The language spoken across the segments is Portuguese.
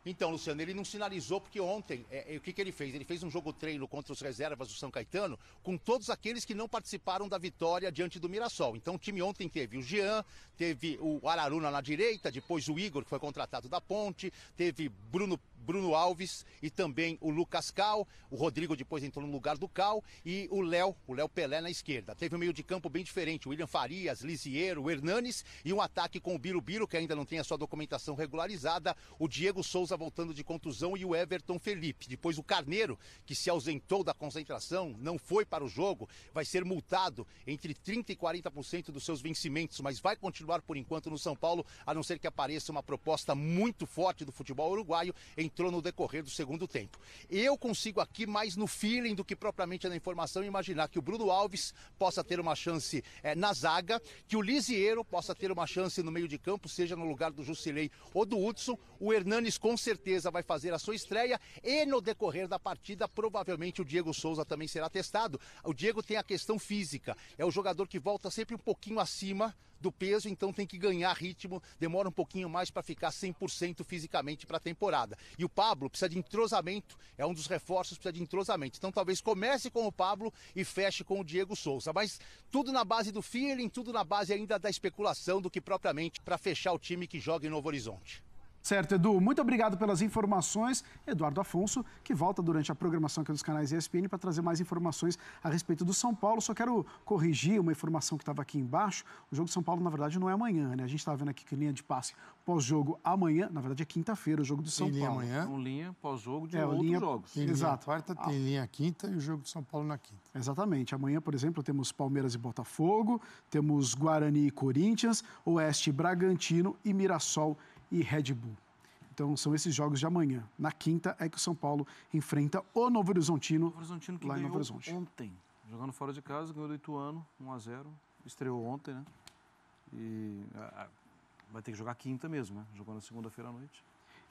Então, Luciano, ele não sinalizou porque ontem, o que ele fez? Ele fez um jogo-treino contra os reservas do São Caetano com todos aqueles que não participaram da vitória diante do Mirassol. Então, o time ontem teve o Jean, teve o Araruna na direita, depois o Igor, que foi contratado da Ponte, teve Bruno Alves e também o Lucas Cal, o Rodrigo depois entrou no lugar do Cal e o Léo Pelé na esquerda. Teve um meio de campo bem diferente, o William Farias, Lisiero, o Hernanes e um ataque com o Birubiru, que ainda não tem a sua documentação regularizada, o Diego Souza voltando de contusão e o Everton Felipe. Depois o Carneiro, que se ausentou da concentração, não foi para o jogo, vai ser multado entre 30% e 40% dos seus vencimentos, mas vai continuar por enquanto no São Paulo, a não ser que apareça uma proposta muito forte do futebol uruguaio, entrou no decorrer do segundo tempo. Eu consigo aqui mais no feeling do que propriamente na informação imaginar que o Bruno Alves possa ter uma chance na zaga, que o Lisiero possa ter uma chance no meio de campo, seja no lugar do Jusilei ou do Hudson, o Hernanes com certeza vai fazer a sua estreia e no decorrer da partida provavelmente o Diego Souza também será testado. O Diego tem a questão física, é o jogador que volta sempre um pouquinho acima do peso, então tem que ganhar ritmo, demora um pouquinho mais para ficar 100% fisicamente para a temporada. E o Pablo precisa de entrosamento, é um dos reforços, precisa de entrosamento. Então talvez comece com o Pablo e feche com o Diego Souza, mas tudo na base do feeling, tudo na base ainda da especulação do que propriamente para fechar o time que joga em Novo Horizonte. Certo, Edu. Muito obrigado pelas informações. Eduardo Afonso, que volta durante a programação aqui dos canais ESPN para trazer mais informações a respeito do São Paulo. Só quero corrigir uma informação que estava aqui embaixo. O jogo do São Paulo, na verdade, não é amanhã, né? A gente estava vendo aqui que linha de passe pós-jogo amanhã. Na verdade, é quinta-feira o jogo do São Paulo. Tem linha amanhã? Então, linha pós-jogo de outros jogos. Tem linha quarta, tem linha quinta e o jogo do São Paulo na quinta. Exatamente. Amanhã, por exemplo, temos Palmeiras e Botafogo, temos Guarani e Corinthians, Oeste e Bragantino e Mirassol e Red Bull. Então, são esses jogos de amanhã. Na quinta é que o São Paulo enfrenta o Novo Horizontino, Que lá em ganhou Novo Horizonte. Ontem, jogando fora de casa, ganhou do Ituano, 1-0. Estreou ontem, né? E vai ter que jogar quinta mesmo, né? Jogou na segunda-feira à noite.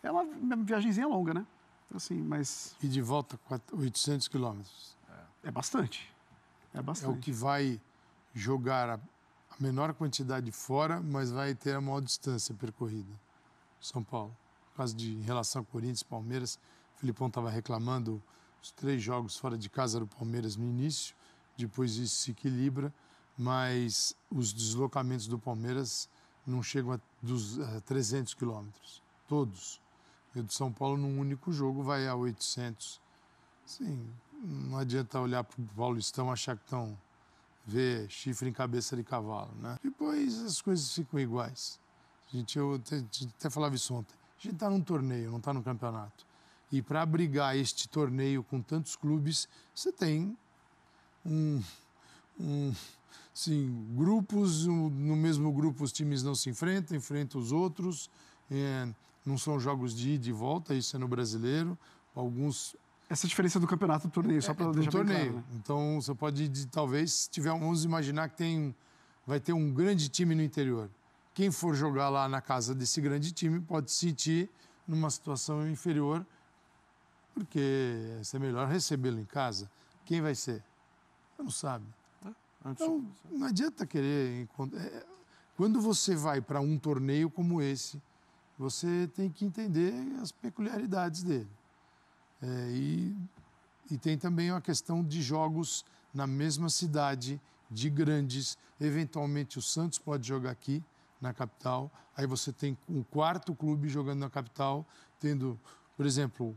É uma viagenzinha longa, né? Assim, mas... E de volta 800 quilômetros. É bastante. É bastante. É o que vai jogar a menor quantidade fora, mas vai ter a maior distância percorrida. São Paulo. Por causa de em relação ao Corinthians e Palmeiras, o Filipão estava reclamando os 3 jogos fora de casa do Palmeiras no início, depois isso se equilibra, mas os deslocamentos do Palmeiras não chegam a 300 quilômetros, todos. E o do São Paulo, num único jogo, vai a 800. Sim, não adianta olhar para o Paulistão e achar que estão ver chifre em cabeça de cavalo, né? Depois as coisas ficam iguais. Eu até falava isso ontem. A gente está num torneio, não está no campeonato. E para abrigar este torneio com tantos clubes, você tem grupos, no mesmo grupo os times não se enfrentam os outros. Não são jogos de ida e volta, isso é no brasileiro. Alguns... Essa diferença do campeonato do torneio, só para deixar bem claro, né? Então, você pode, talvez, se tiver, vamos imaginar que vai ter um grande time no interior. Quem for jogar lá na casa desse grande time pode se sentir numa situação inferior, porque é melhor recebê-lo em casa. Quem vai ser? Você não sabe. Então, não adianta querer... Quando você vai para um torneio como esse, você tem que entender as peculiaridades dele. E tem também a questão de jogos na mesma cidade, de grandes. Eventualmente, o Santos pode jogar aqui, na capital, aí você tem um quarto clube jogando na capital, tendo, por exemplo,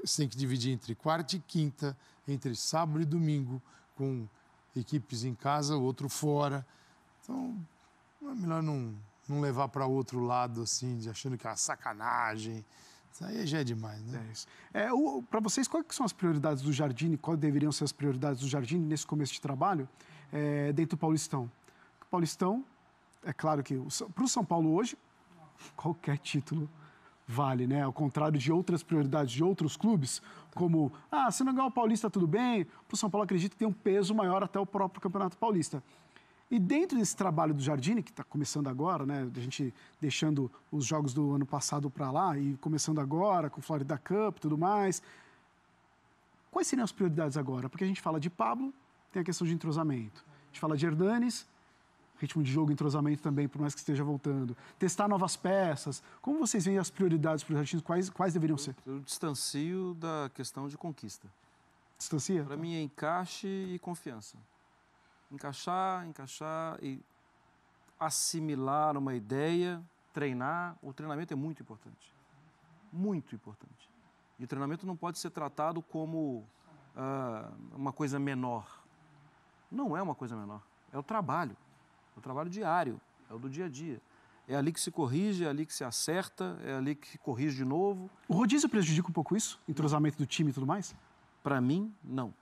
você tem que dividir entre quarta e quinta, entre sábado e domingo, com equipes em casa, outro fora. Então, é melhor não levar para outro lado, assim, achando que é uma sacanagem. Isso aí já é demais, né? É isso. Para vocês, quais são as prioridades do Jardine, quais deveriam ser as prioridades do Jardine nesse começo de trabalho dentro do Paulistão? O Paulistão, é claro que para o São Paulo hoje, qualquer título vale, né? Ao contrário de outras prioridades de outros clubes, como, se não ganhar o Paulista, tudo bem. Para o São Paulo, acredito que tem um peso maior até o próprio Campeonato Paulista. E dentro desse trabalho do Jardine, que está começando agora, né? A gente deixando os jogos do ano passado para lá e começando agora com o Florida Cup e tudo mais, quais seriam as prioridades agora? Porque a gente fala de Pablo, tem a questão de entrosamento. A gente fala de Hernanes, ritmo de jogo, entrosamento também, por mais que esteja voltando. Testar novas peças. Como vocês veem as prioridades para os argentinos? Quais deveriam ser? Eu distancio da questão de conquista. Distancia? Para mim é encaixe e confiança. Encaixar e assimilar uma ideia, treinar. O treinamento é muito importante. Muito importante. E o treinamento não pode ser tratado como uma coisa menor. Não é uma coisa menor. É o trabalho diário, é o do dia a dia. É ali que se corrige, é ali que se acerta, é ali que se corrige de novo. O rodízio prejudica um pouco isso? Entrosamento do time e tudo mais? Para mim, não.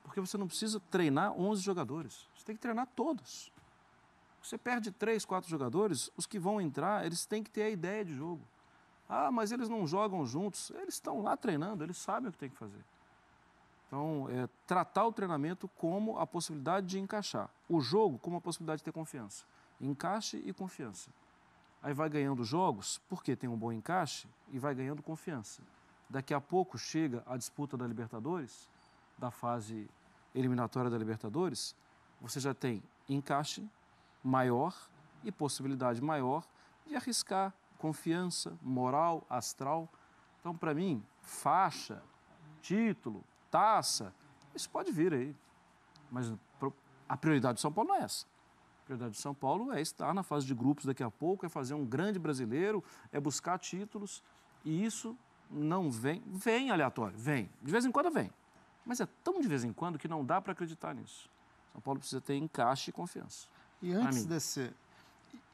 Porque você não precisa treinar 11 jogadores. Você tem que treinar todos. Você perde 3, 4 jogadores, os que vão entrar, eles têm que ter a ideia de jogo. Ah, mas eles não jogam juntos. Eles estão lá treinando, eles sabem o que tem que fazer. Então, tratar o treinamento como a possibilidade de encaixar. O jogo como a possibilidade de ter confiança. Encaixe e confiança. Aí vai ganhando jogos, porque tem um bom encaixe, e vai ganhando confiança. Daqui a pouco chega a disputa da Libertadores, da fase eliminatória da Libertadores, você já tem encaixe maior e possibilidade maior de arriscar, confiança, moral, astral. Então, para mim, faixa, título, taça, isso pode vir aí. Mas a prioridade de São Paulo não é essa. A prioridade de São Paulo é estar na fase de grupos daqui a pouco, é fazer um grande brasileiro, é buscar títulos. E isso não vem. Vem aleatório, vem. De vez em quando vem. Mas é tão de vez em quando que não dá para acreditar nisso. São Paulo precisa ter encaixe e confiança. E antes desse...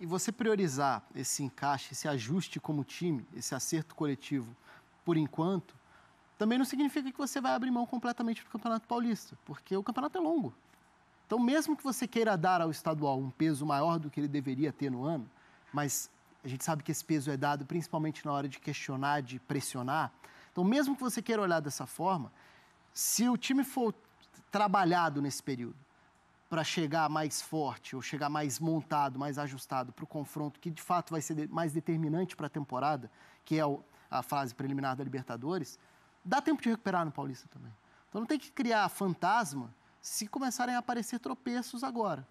E você priorizar esse encaixe, esse ajuste como time, esse acerto coletivo, por enquanto, também não significa que você vai abrir mão completamente do Campeonato Paulista, porque o campeonato é longo. Então, mesmo que você queira dar ao estadual um peso maior do que ele deveria ter no ano, mas a gente sabe que esse peso é dado principalmente na hora de questionar, de pressionar. Então, mesmo que você queira olhar dessa forma, se o time for trabalhado nesse período para chegar mais forte ou chegar mais montado, mais ajustado para o confronto, que de fato vai ser mais determinante para a temporada, que é a fase preliminar da Libertadores, dá tempo de recuperar no Paulista também. Então não tem que criar fantasma se começarem a aparecer tropeços agora.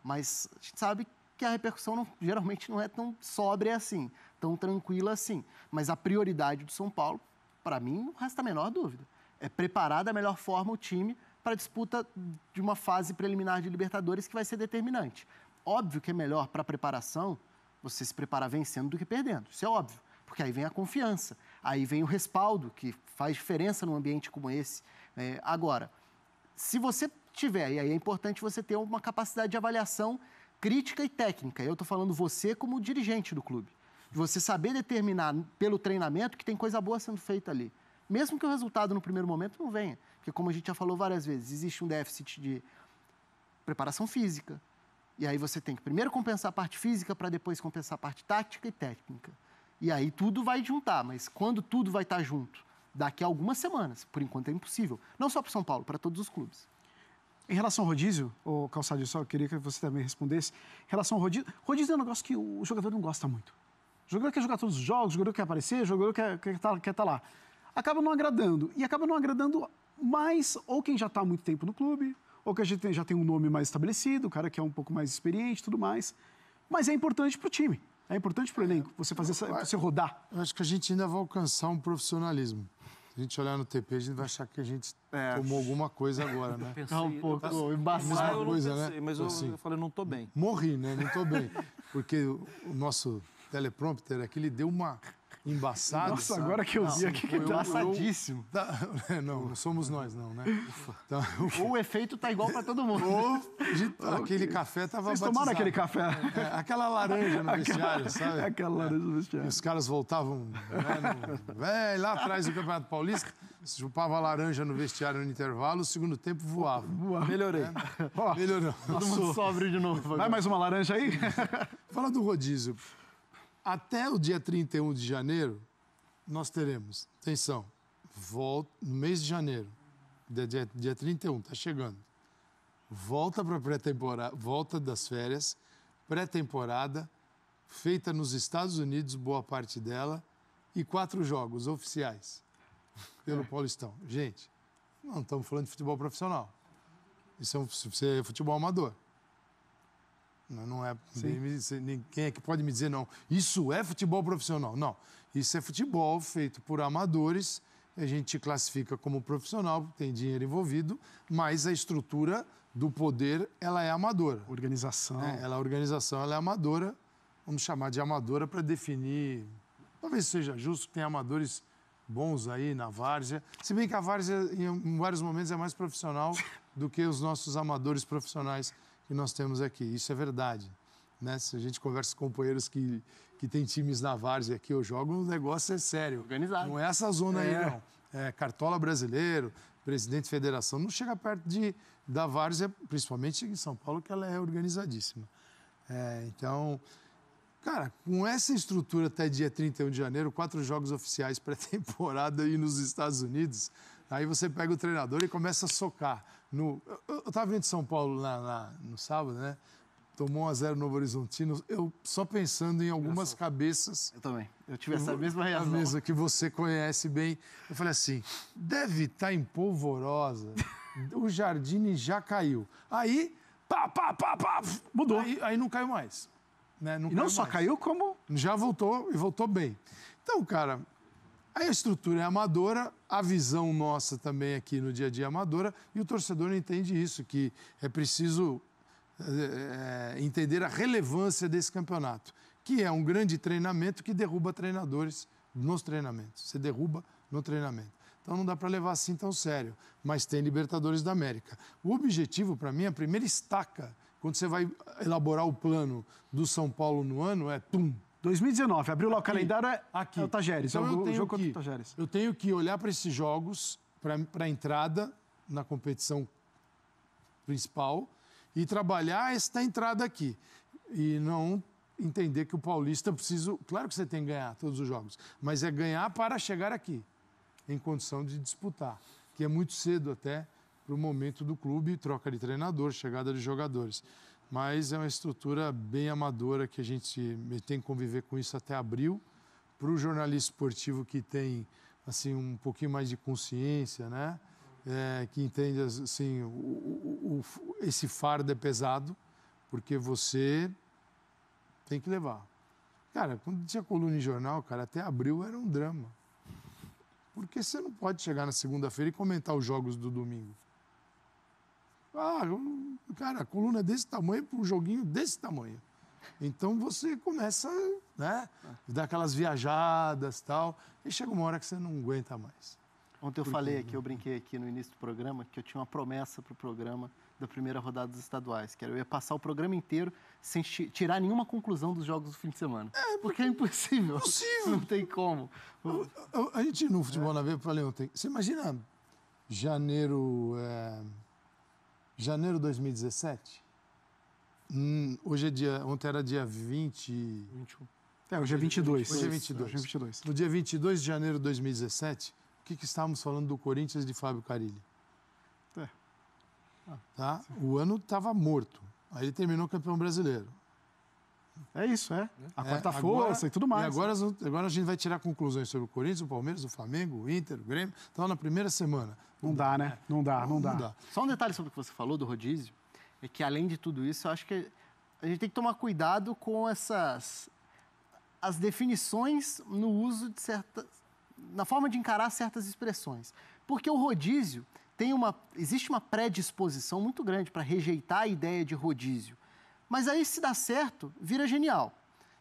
Mas a gente sabe que a repercussão geralmente não é tão sóbria assim, tão tranquila assim. Mas a prioridade do São Paulo, para mim, não resta a menor dúvida. É preparar da melhor forma o time para a disputa de uma fase preliminar de Libertadores que vai ser determinante. Óbvio que é melhor para a preparação você se preparar vencendo do que perdendo. Isso é óbvio, porque aí vem a confiança, aí vem o respaldo, que faz diferença num ambiente como esse. Agora, se você tiver, e aí é importante você ter uma capacidade de avaliação crítica e técnica. Eu estou falando você como dirigente do clube. De você saber determinar pelo treinamento que tem coisa boa sendo feita ali. Mesmo que o resultado no primeiro momento não venha. Porque, como a gente já falou várias vezes, existe um déficit de preparação física. E aí você tem que primeiro compensar a parte física para depois compensar a parte tática e técnica. E aí tudo vai juntar. Mas quando tudo vai estar junto? Daqui a algumas semanas. Por enquanto é impossível. Não só para o São Paulo, para todos os clubes. Em relação ao rodízio, o Calçado, só queria que você também respondesse. Em relação ao rodízio é um negócio que o jogador não gosta muito. O jogador quer jogar todos os jogos, o jogador quer aparecer, o jogador quer estar lá. Acaba não agradando. E acaba não agradando mais ou quem já está há muito tempo no clube, ou que a gente já tem um nome mais estabelecido, o cara que é um pouco mais experiente e tudo mais. Mas é importante para o time. É importante para o elenco você você rodar. Eu acho que a gente ainda vai alcançar um profissionalismo. Se a gente olhar no TP, a gente vai achar que a gente tomou alguma coisa agora, né? Tá um pouco embaçado. Mas eu falei, não estou bem. Morri, né? Não estou bem. Porque o nosso teleprompter aqui, ele deu uma embaçada. Nossa, sabe? Agora que eu vi aqui que tá embaçadíssimo. Não somos nós, não, né? Então, o efeito tá igual para todo mundo. Aquele café tava Vocês batizado. tomaram aquele café? Aquela laranja no vestiário, sabe? Aquela laranja no vestiário. E os caras voltavam lá atrás do Campeonato Paulista, chupava a laranja no vestiário no intervalo, o segundo tempo voava. Melhorei. Melhorou. Todo mundo sóbrio de novo. Vai mais uma laranja aí? Fala do rodízio. Até o dia 31 de janeiro, nós teremos, atenção, volta no mês de janeiro, dia 31, está chegando. Volta para pré-temporada, volta das férias, pré-temporada, feita nos Estados Unidos, boa parte dela, e 4 jogos oficiais pelo Paulistão. Gente, não estamos falando de futebol profissional. Isso é futebol amador. Não é. Quem é que pode me dizer não? Isso é futebol profissional? Não. Isso é futebol feito por amadores. A gente classifica como profissional, tem dinheiro envolvido, mas a estrutura do poder, ela é amadora. Organização. A organização ela é amadora. Vamos chamar de amadora para definir. Talvez seja justo que tem amadores bons aí na várzea. Se bem que a várzea, em vários momentos, é mais profissional do que os nossos amadores profissionais que nós temos aqui. Isso é verdade. Né? Se a gente conversa com companheiros que tem times na várzea aqui, eu jogo, o negócio é sério. Organizado. Não é essa zona aí, não. É Cartola brasileiro, presidente de federação. Não chega perto da várzea, principalmente em São Paulo, que ela é organizadíssima. Então, cara, com essa estrutura até dia 31 de janeiro, 4 jogos oficiais pré-temporada aí nos Estados Unidos, aí você pega o treinador e começa a socar. Eu estava vendo São Paulo no sábado, né? Tomou 1-0 no Novo Horizontino. Eu só pensando em algumas cabeças. Eu também. Eu tive essa mesma reação. A mesma que você conhece bem. Eu falei assim, deve estar em Polvorosa. O Jardine já caiu. Aí, mudou. Aí não caiu mais. Né? Não só caiu, como... Já voltou e voltou bem. Então, cara, aí a estrutura é amadora, a visão nossa também aqui no dia a dia é amadora, e o torcedor não entende isso, que é preciso entender a relevância desse campeonato, que é um grande treinamento que derruba treinadores nos treinamentos. Você derruba no treinamento. Então não dá para levar assim tão sério. Mas tem Libertadores da América. O objetivo, para mim, a primeira estaca, quando você vai elaborar o plano do São Paulo no ano, é 2019, abriu lá o calendário, é o Tajeres. Então, o jogo contra o Tajeres. Eu tenho que olhar para esses jogos, para a entrada na competição principal, e trabalhar esta entrada aqui. E não entender que o Paulista precisa... Claro que você tem que ganhar todos os jogos, mas é ganhar para chegar aqui, em condição de disputar, que é muito cedo até para o momento do clube, troca de treinador, chegada de jogadores. Mas é uma estrutura bem amadora que a gente tem que conviver com isso até abril. Para o jornalista esportivo que tem assim, um pouquinho mais de consciência, né? Que entende assim, esse fardo é pesado, porque você tem que levar. Cara, quando tinha coluna em jornal, cara, até abril era um drama. Porque você não pode chegar na segunda-feira e comentar os jogos do domingo. Cara, a coluna é desse tamanho para um joguinho desse tamanho. Então você começa, né, dar aquelas viajadas e tal, e chega uma hora que você não aguenta mais. Ontem eu falei aqui, eu brinquei aqui no início do programa, que eu tinha uma promessa para o programa da primeira rodada dos estaduais, que era eu ia passar o programa inteiro sem tirar nenhuma conclusão dos jogos do fim de semana. Porque é impossível. Não tem como. A gente no Futebol na Veia, eu falei ontem, você imagina janeiro de 2017? Ontem era dia 21. Hoje é 22. Hoje é 22. No dia 22 de janeiro de 2017, o que estávamos falando do Corinthians de Fábio Carille? Tá? O ano estava morto. Aí ele terminou campeão brasileiro. É isso, a quarta força e tudo mais. E agora a gente vai tirar conclusões sobre o Corinthians, o Palmeiras, o Flamengo, o Inter, o Grêmio. Então, na primeira semana. Não dá, né? Não dá. Só um detalhe sobre o que você falou do rodízio, é que, além de tudo isso, eu acho que a gente tem que tomar cuidado com as definições no uso de na forma de encarar certas expressões. Porque o rodízio existe uma predisposição muito grande para rejeitar a ideia de rodízio. Mas aí, se dá certo, vira genial.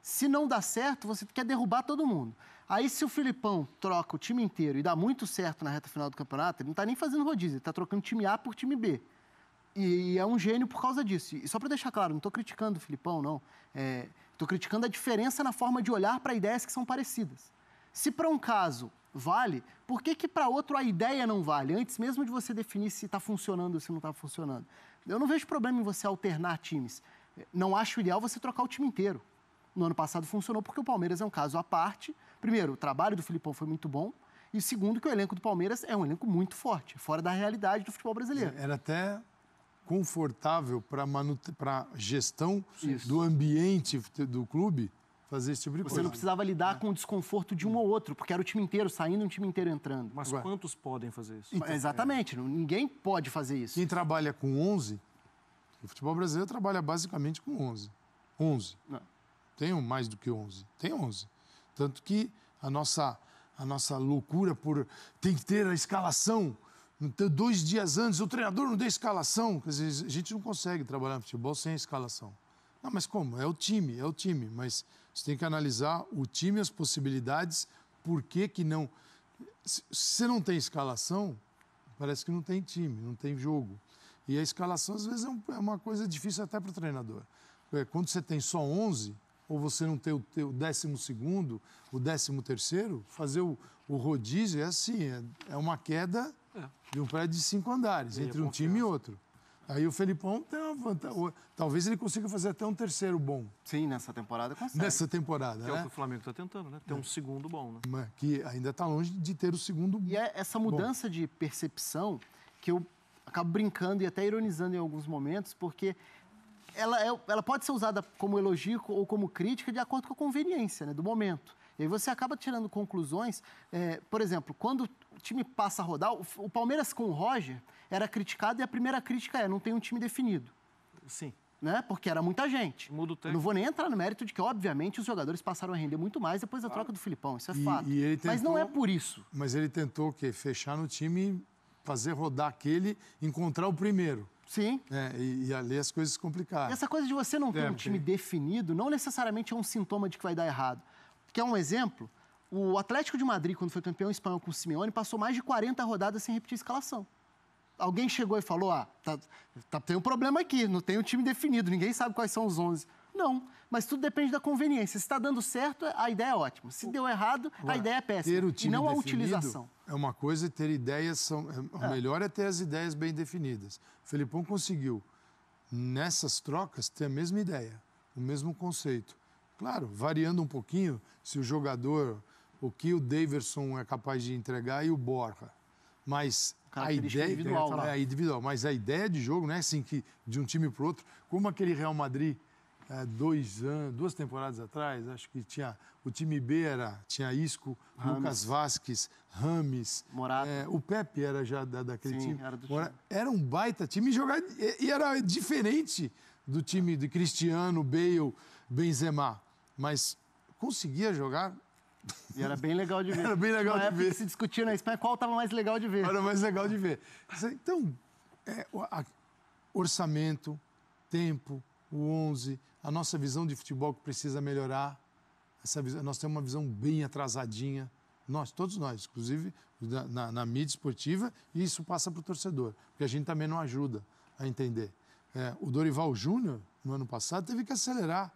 Se não dá certo, você quer derrubar todo mundo. Aí, se o Filipão troca o time inteiro e dá muito certo na reta final do campeonato, ele não está nem fazendo rodízio, ele está trocando time A por time B. E é um gênio por causa disso. E só para deixar claro, não estou criticando o Filipão, não. Estou criticando a diferença na forma de olhar para ideias que são parecidas. Se para um caso vale, por que para outro a ideia não vale? Antes mesmo de você definir se está funcionando ou se não está funcionando. Eu não vejo problema em você alternar times. Não acho ideal você trocar o time inteiro. No ano passado funcionou porque o Palmeiras é um caso à parte. Primeiro, o trabalho do Filipão foi muito bom. E segundo, que o elenco do Palmeiras é um elenco muito forte, fora da realidade do futebol brasileiro. Era até confortável para gestão do ambiente do clube fazer esse tipo de coisa. Você não precisava lidar com o desconforto de um ou outro, porque era o time inteiro saindo e um time inteiro entrando. Mas quantos podem fazer isso? Então, exatamente, ninguém pode fazer isso. Quem trabalha com 11, O futebol brasileiro trabalha basicamente com 11. 11. Não. Tem mais do que 11. Tem 11. Tanto que a nossa loucura por tem que ter a escalação. 2 dias antes, o treinador não deu escalação. Quer dizer, a gente não consegue trabalhar no futebol sem a escalação. Não, mas como? É o time. Mas você tem que analisar o time, as possibilidades, por que não... Se você não tem escalação, parece que não tem time, não tem jogo. E a escalação, às vezes, é uma coisa difícil até para o treinador. Quando você tem só 11, ou você não tem o 12º, o 13º, fazer o rodízio é assim, é uma queda de um prédio de 5 andares, entre um time e outro. Aí o Felipão tem uma vantagem. Talvez ele consiga fazer até um 3º bom. Sim, nessa temporada consegue. Nessa temporada, Que é o né? que o Flamengo está tentando, né? Ter um segundo bom, né? Mas que ainda está longe de ter o segundo E é essa mudança de percepção que eu acabo brincando e até ironizando em alguns momentos, porque ela pode ser usada como elogio ou como crítica de acordo com a conveniência, né, do momento. E aí você acaba tirando conclusões. Por exemplo, quando o time passa a rodar, o Palmeiras com o Roger era criticado e a primeira crítica não tem um time definido. Sim. Né? Porque era muita gente. Muda o técnico. Eu não vou nem entrar no mérito de que, obviamente, os jogadores passaram a render muito mais depois da troca do Filipão. Isso é fato. E ele Mas não é por isso. Mas ele tentou o quê? Fechar no time, fazer rodar aquele, encontrar o primeiro. Sim. E ali as coisas se complicaram. E essa coisa de você não ter um time definido não necessariamente é um sintoma de que vai dar errado. Quer um exemplo? O Atlético de Madrid, quando foi campeão espanhol com o Simeone, passou mais de 40 rodadas sem repetir a escalação. Alguém chegou e falou, tem um problema aqui, não tem um time definido, ninguém sabe quais são os 11. Não, mas tudo depende da conveniência. Se está dando certo, a ideia é ótima. Se deu errado, a ideia é péssima. Ter o time e não a definido utilização. É uma coisa, ter ideias o melhor é ter as ideias bem definidas. O Felipão conseguiu, nessas trocas, ter a mesma ideia, o mesmo conceito. Claro, variando um pouquinho, se o jogador, o que o Daverson é capaz de entregar e o Borja. Mas a ideia individual, é individual, mas a ideia de jogo não é assim que de um time para o outro, como aquele Real Madrid 2 temporadas atrás, acho que tinha o time B tinha Isco, Lucas Vasquez, Rames, Morata. o Pepe era já daquele time. Era do time. Era um baita time e era diferente do time de Cristiano, Bale, Benzema, mas conseguia jogar. E era bem legal de ver. Era bem legal de ver. Que se discutia na Espanha qual estava mais legal de ver. Era mais legal de ver. Então, orçamento, tempo, o 11, a nossa visão de futebol que precisa melhorar. Nós temos uma visão bem atrasadinha. Todos nós, inclusive na mídia esportiva, e isso passa para o torcedor, porque a gente também não ajuda a entender. O Dorival Júnior, no ano passado, teve que acelerar.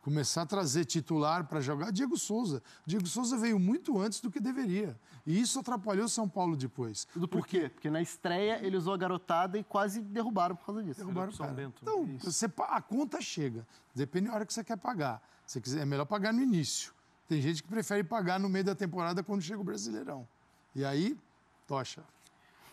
Começar a trazer titular para jogar Diego Souza. Diego Souza veio muito antes do que deveria. E isso atrapalhou o São Paulo depois. Tudo por quê? Porque na estreia ele usou a garotada e quase derrubaram por causa disso. Derrubaram o São cara. Bento. Então, a conta chega. Depende da hora que você quer pagar. Se quiser, é melhor pagar no início. Tem gente que prefere pagar no meio da temporada quando chega o Brasileirão. E aí, tocha.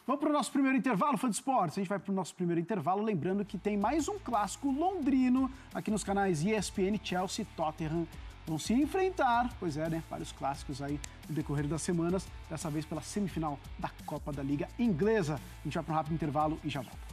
Vamos para o nosso primeiro intervalo, fã de esportes. A gente vai para o nosso primeiro intervalo, lembrando que tem mais um clássico londrino aqui nos canais ESPN, Chelsea, Tottenham. Vão se enfrentar, pois é, né? Vários clássicos aí no decorrer das semanas, dessa vez pela semifinal da Copa da Liga Inglesa. A gente vai para um rápido intervalo e já volta.